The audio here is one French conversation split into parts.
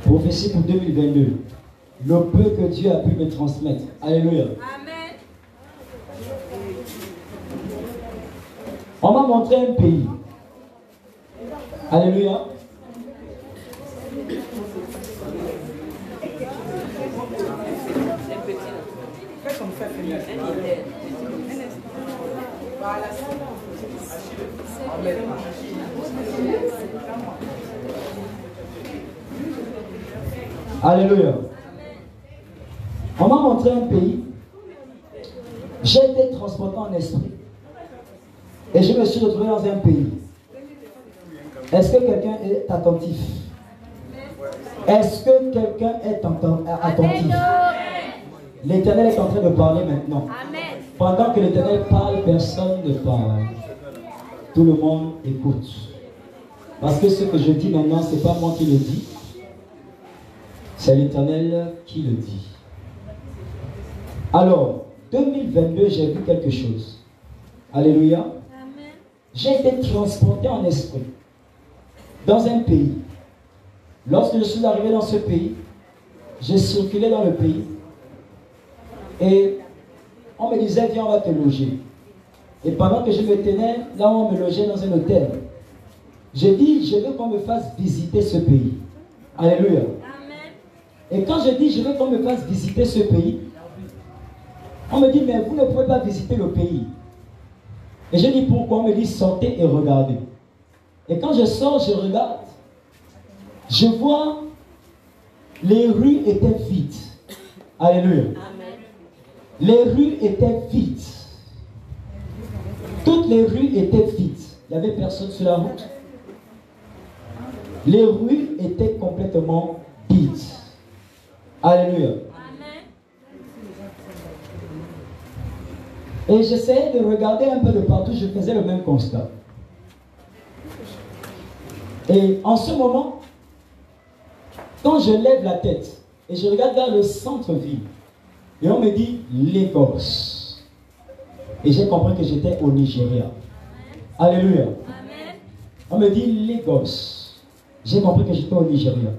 Prophétie pour 2022. Le peu que Dieu a pu me transmettre. Alléluia. Amen. On m'a montré un pays. Alléluia. Fais comme ça, voilà. Alléluia. On m'a montré un pays. J'ai été transporté en esprit. Et je me suis retrouvé dans un pays. Est-ce que quelqu'un est attentif? Est-ce que quelqu'un est attentif? L'Éternel est en train de parler maintenant. Amen. Pendant que l'Éternel parle, personne ne parle. Tout le monde écoute. Parce que ce que je dis maintenant, ce n'est pas moi qui le dis. C'est l'Éternel qui le dit. Alors, 2022, j'ai vu quelque chose. Alléluia. Amen. J'ai été transporté en esprit dans un pays. Lorsque je suis arrivé dans ce pays, j'ai circulé dans le pays et on me disait, viens, on va te loger. Et pendant que je me tenais, là où on me logeait dans un hôtel, j'ai dit, je veux qu'on me fasse visiter ce pays. Alléluia. Amen. Et quand je dis, je veux qu'on me fasse visiter ce pays, on me dit, mais vous ne pouvez pas visiter le pays. Et je dis, pourquoi? On me dit, sortez et regardez. Et quand je sors, je regarde, je vois les rues étaient vides. Alléluia. Amen. Les rues étaient vides. Toutes les rues étaient vides. Il n'y avait personne sur la route. Les rues étaient complètement vides. Alléluia. Amen. Et j'essayais de regarder un peu de partout, je faisais le même constat. Et en ce moment, quand je lève la tête et je regarde vers le centre-ville, et on me dit Lagos. Et j'ai compris que j'étais au Nigeria. Alléluia. Amen. On me dit Lagos. J'ai compris que j'étais au Nigeria.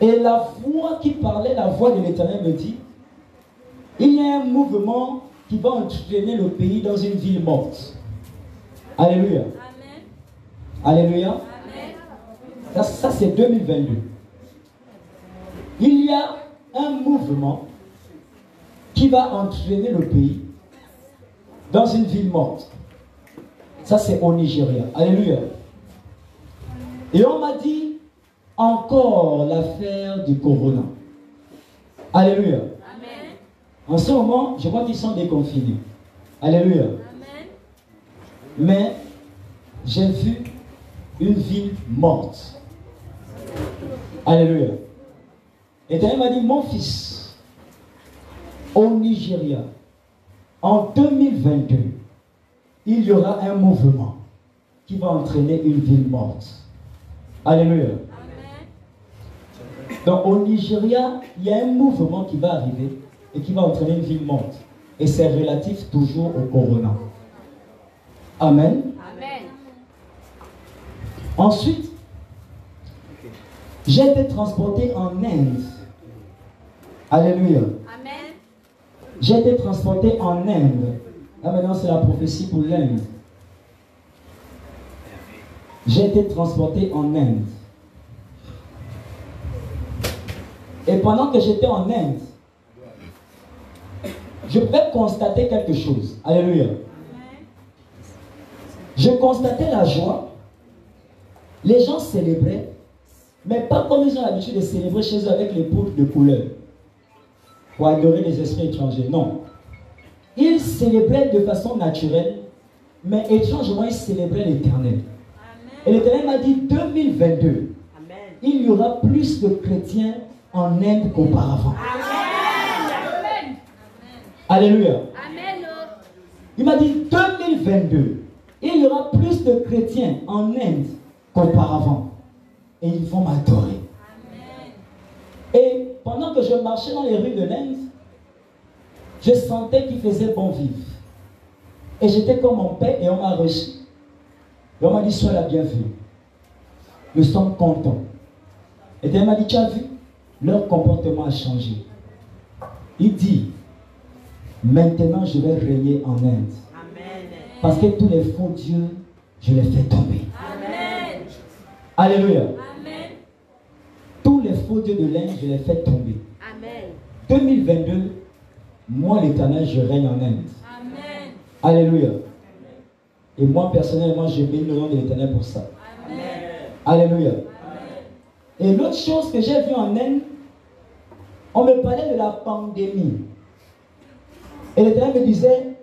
Et la voix qui parlait, la voix de l'Éternel me dit, il y a un mouvement qui va entraîner le pays dans une ville morte. Alléluia. Amen. Alléluia. Amen. Ça c'est 2022. Il y a un mouvement qui va entraîner le pays dans une ville morte. Ça c'est au Nigeria. Alléluia. Et on m'a dit encore l'affaire du corona. Alléluia. Amen. En ce moment, je vois qu'ils sont déconfinés. Alléluia. Amen. Mais j'ai vu une ville morte. Alléluia. Et l'Éternel m'a dit, mon fils, au Nigeria, en 2022, il y aura un mouvement qui va entraîner une ville morte. Alléluia. Amen. Donc au Nigeria, il y a un mouvement qui va arriver et qui va entraîner une ville morte. Et c'est relatif toujours au corona. Amen. Amen. Ensuite, j'ai été transporté en Inde. Alléluia. Amen. J'ai été transporté en Inde. Là maintenant, c'est la prophétie pour l'Inde. J'ai été transporté en Inde. Et pendant que j'étais en Inde, je pouvais constater quelque chose. Alléluia. Je constatais la joie. Les gens célébraient, mais pas comme ils ont l'habitude de célébrer chez eux avec les poudres de couleur pour adorer les esprits étrangers. Non. Ils célébraient de façon naturelle, mais étrangement, ils célébraient l'Éternel. Et l'Éternel m'a dit 2022, Amen. il y aura plus de chrétiens en Inde qu'auparavant. Amen. Alléluia. Amen. Il m'a dit 2022, il y aura plus de chrétiens en Inde qu'auparavant. Et ils vont m'adorer. Amen. Et pendant que je marchais dans les rues de l'Inde, je sentais qu'il faisait bon vivre. Et j'étais comme mon père et on m'a reçu. Et on m'a dit, sois la bienvenue. Nous sommes contents. Et elle m'a dit, tu as vu, leur comportement a changé. Il dit, maintenant je vais régner en Inde. Amen. Parce que tous les faux dieux, je les fais tomber. Amen. Alléluia. Amen. Tous les faux dieux de l'Inde, je les fais tomber. Amen. 2022, moi l'Éternel, je règne en Inde. Amen. Alléluia. Et moi personnellement, je bénis le nom de l'Éternel pour ça. Amen. Alléluia. Et l'autre chose que j'ai vue en Inde, on me parlait de la pandémie. Et l'Éternel me disait,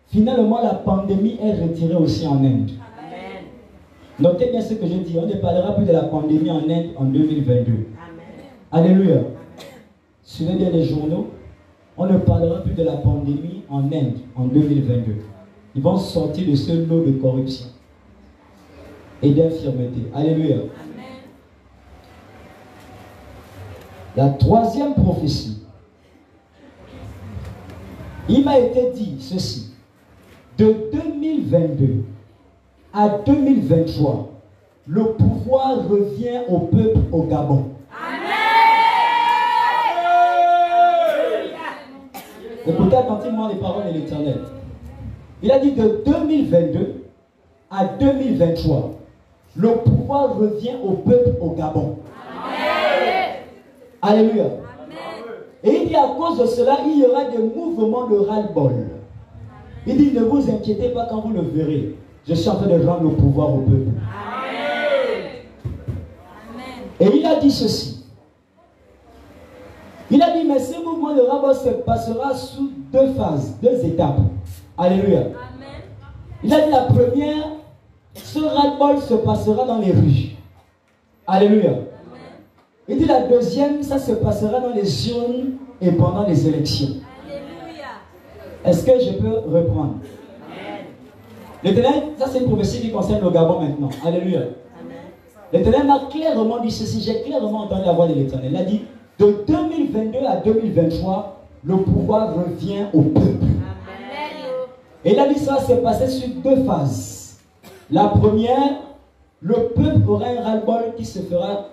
finalement la pandémie est retirée aussi en Inde. Amen. Notez bien ce que je dis, on ne parlera plus de la pandémie en Inde en 2022. Amen. Alléluia. Suivez bien les journaux, on ne parlera plus de la pandémie en Inde en 2022. Ils vont sortir de ce lot de corruption et d'infirmité. Alléluia. Amen. La troisième prophétie. Il m'a été dit ceci. De 2022 à 2023, le pouvoir revient au peuple au Gabon. Écoutez attentivement les paroles de l'Éternel. Il a dit de 2022 à 2023, le pouvoir revient au peuple au Gabon. Amen. Alléluia. Amen. Et il dit à cause de cela, il y aura des mouvements de ras-le-bol. Il dit ne vous inquiétez pas quand vous le verrez. Je suis en train de rendre le pouvoir au peuple. Amen. Et il a dit ceci. Il a dit mais ce mouvement de ras-le-bol se passera sous deux phases, deux étapes. Alléluia. Amen. Il a dit la première, ce ras-le-bol se passera dans les rues. Alléluia. Il dit la deuxième, ça se passera dans les urnes et pendant les élections. Alléluia. Est-ce que je peux reprendre? L'Éternel, ça c'est une prophétie qui concerne le Gabon maintenant. Alléluia. L'Éternel m'a clairement dit ceci, j'ai clairement entendu la voix de l'Éternel. Il a dit, de 2022 à 2023, le pouvoir revient au peuple. Amen. Et il a dit ça va se passer sur deux phases. La première, le peuple aura un ras-le-bol qui se fera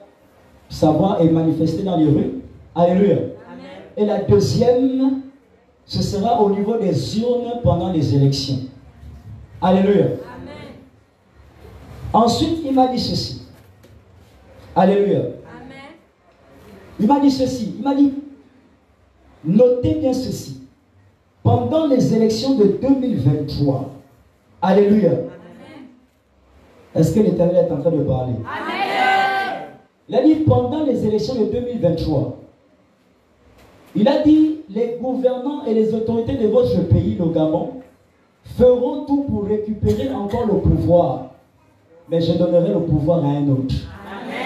savoir et manifester dans les rues. Alléluia. Amen. Et la deuxième, ce sera au niveau des urnes pendant les élections. Alléluia. Amen. Ensuite, il m'a dit ceci. Alléluia. Amen. Il m'a dit ceci. Il m'a dit, notez bien ceci. Pendant les élections de 2023, alléluia. Amen. Est-ce que l'Éternel est en train de parler? Amen. Il a dit pendant les élections de 2023, il a dit les gouvernants et les autorités de votre pays, le Gabon, feront tout pour récupérer encore le pouvoir. Mais je donnerai le pouvoir à un autre. Amen.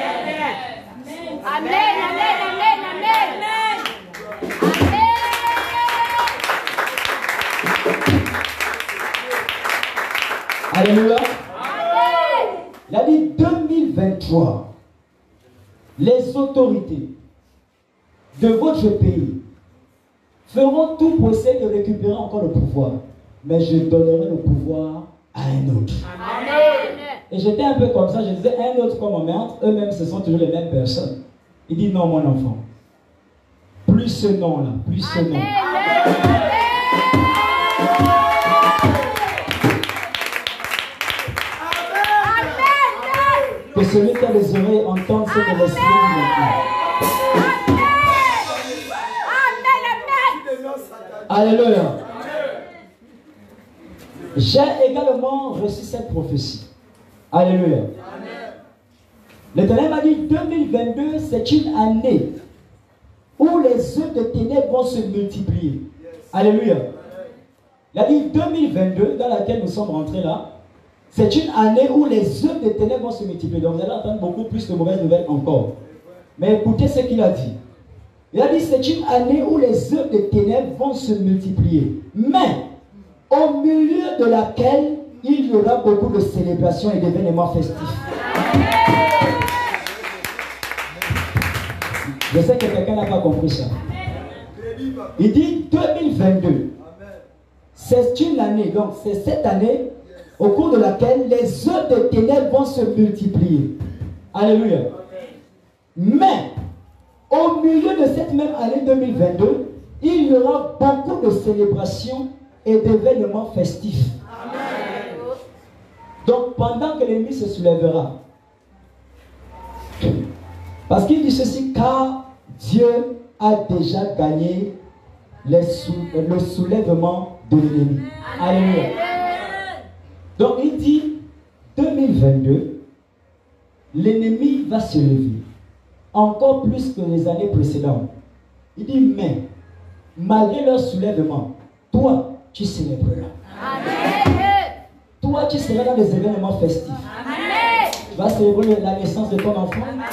Amen. Amen. Amen. Alléluia. Amen. Il a dit 2023, les autorités de votre pays feront tout pour essayer de récupérer encore le pouvoir. Mais je donnerai le pouvoir à un autre. Amen. Et j'étais un peu comme ça, je disais un autre comme ma mère, eux-mêmes ce sont toujours les mêmes personnes. Il dit non mon enfant. Plus ce nom là, plus ce nom. Que celui qui a les oreilles entende ce que l'esprit dit maintenant. Alléluia. J'ai également reçu cette prophétie. Alléluia. L'Éternel m'a dit 2022, c'est une année où les œuvres de ténèbres vont se multiplier. Alléluia. Il a dit 2022, dans laquelle nous sommes rentrés là, c'est une année où les œuvres de ténèbres vont se multiplier. Donc vous allez entendre beaucoup plus de mauvaises nouvelles encore. Mais écoutez ce qu'il a dit. Il a dit c'est une année où les œuvres de ténèbres vont se multiplier. Mais au milieu de laquelle il y aura beaucoup de célébrations et d'événements festifs. Je sais que quelqu'un n'a pas compris ça. Il dit 2022. c'est une année, donc c'est cette année au cours de laquelle les œuvres des ténèbres vont se multiplier. Alléluia. Mais, au milieu de cette même année 2022, il y aura beaucoup de célébrations et d'événements festifs. Amen. Donc, pendant que l'ennemi se soulèvera, parce qu'il dit ceci, car Dieu a déjà gagné le soulèvement de l'ennemi. Alléluia. Donc, il dit, 2022, l'ennemi va se lever, encore plus que les années précédentes. Il dit, mais, malgré leur soulèvement, toi, tu célébreras. Amen. Toi, tu seras dans les événements festifs. Amen. Tu vas célébrer la naissance de ton enfant. Amen.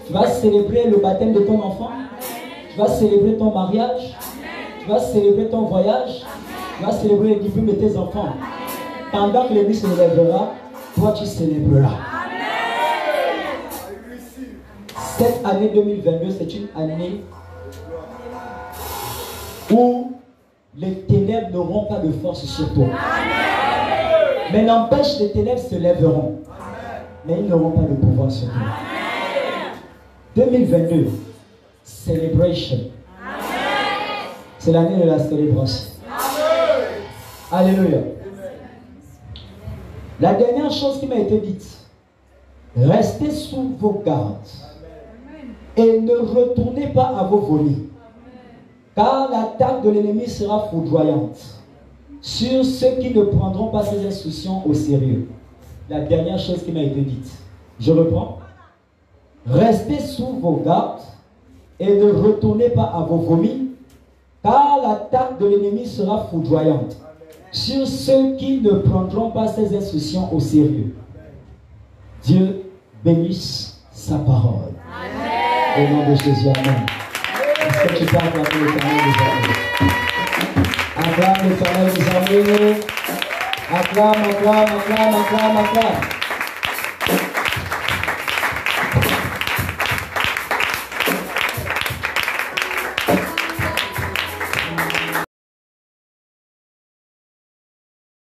Tu vas célébrer le baptême de ton enfant. Amen. Tu vas célébrer ton mariage. Amen. Tu vas célébrer ton voyage. Amen. Tu vas célébrer le diplôme de tes enfants. Amen. Pendant que l'ennemi se lèvera, toi, tu célébreras. Amen. Cette année 2022, c'est une année où les ténèbres n'auront pas de force sur toi. Amen. Mais n'empêche, les ténèbres se lèveront. Amen. Mais ils n'auront pas de pouvoir sur toi. Amen. 2022, celebration. C'est l'année de la célébration. Amen. Alléluia. Amen. La dernière chose qui m'a été dite, restez sous vos gardes. Amen. Et ne retournez pas à vos volets. Car l'attaque de l'ennemi sera foudroyante sur ceux qui ne prendront pas ces instructions au sérieux. La dernière chose qui m'a été dite. Je reprends. Restez sous vos gardes et ne retournez pas à vos vomis, car l'attaque de l'ennemi sera foudroyante sur ceux qui ne prendront pas ces instructions au sérieux. Dieu bénisse sa parole. Amen. Au nom de Jésus, amen. Est-ce que tu peux acclamer l'Éternel des amis? Acclame l'Éternel des amis. Acclame, acclame, acclame, acclame, acclame.